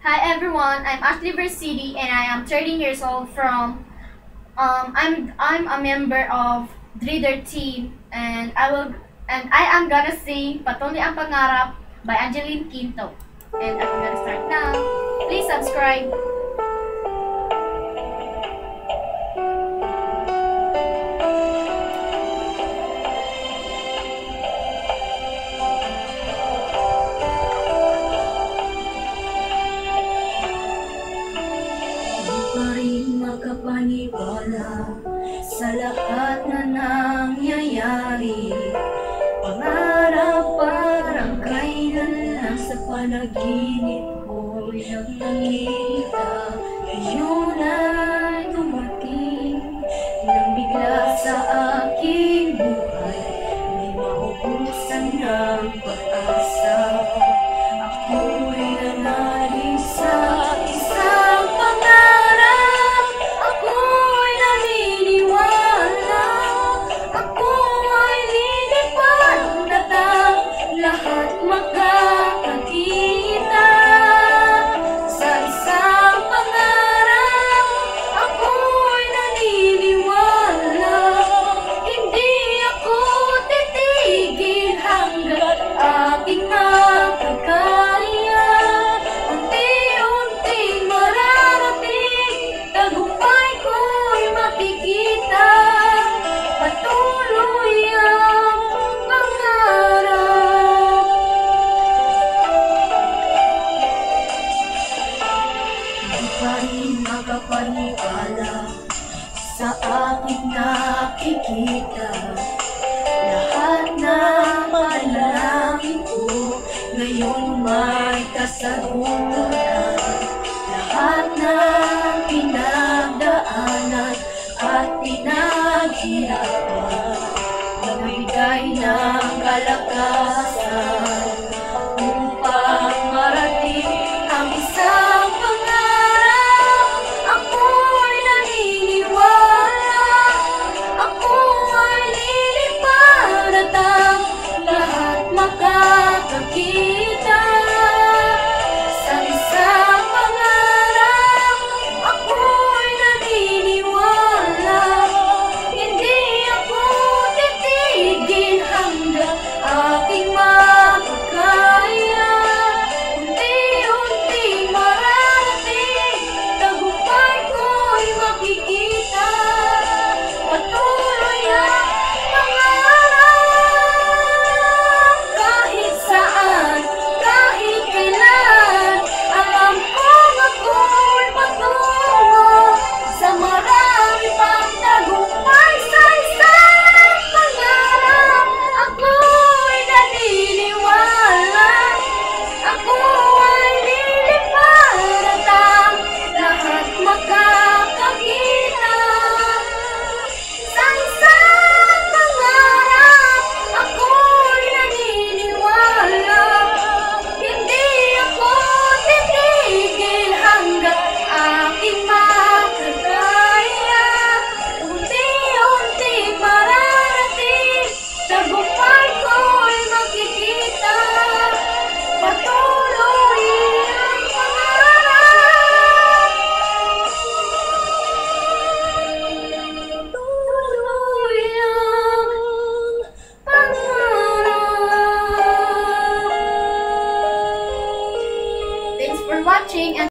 Hi everyone, I'm Ashley Versidi and I am 13 years old from I'm a member of Dreader team and I am gonna sing Patuloy ang Pangarap by Angeline Quinto. And I'm gonna start now. Please subscribe. Pa rin makapaniwala sa lahat na nangyayari. Pangarap parang kailan lang sa panaginip ko'y nangingita. Ngayon ay dumating nang bigla sa aking buhay. May maubusan ng pag-asa. Ako'y nanalig sa isang pangarap. Ako'y naniniwala. Ako ay lilipad natang lahat magkakakita. Sa isang pangarap, ako'y naniniwala. Hindi ako titigil hanggat aking makakaya. Unti-unting mararating, tagumpay ko'y makikita. Patuloy ang pangarap. Di pa rin makapaniwala sa aking nakikita. Lahat ng panalangin ko ngayon may kasagutan. Lahat ng pinagdaanan at pinaghirapan, nagbigay ng kalakasan upang marating ang isang pangarap. Ako'y naniniwala. Ako ay lilipad at ang lahat makakakita. Sa isang pangarap, ako'y naniniwala. Hindi ako titigil hanggang aking makakaya. Unti-unting mararating, tagumpay ko'y makikita. Patuloy ang pangarap. Kahit saan, kahit kailan, alam kong ako'y patungo sa marami pang tagumpay. Sa isang pangarap, ako'y naniniwala. Ako ay lilipad at ang lahat makakakita. Sa isang pangarap, ako'y naniniwala. Hindi ako titigil hanggang aking makakaya. Unti-unti mararating, tagumpay ko'y makikita. Patuloy ang pangarap. Patuloy ang pangarap. Thanks for watching and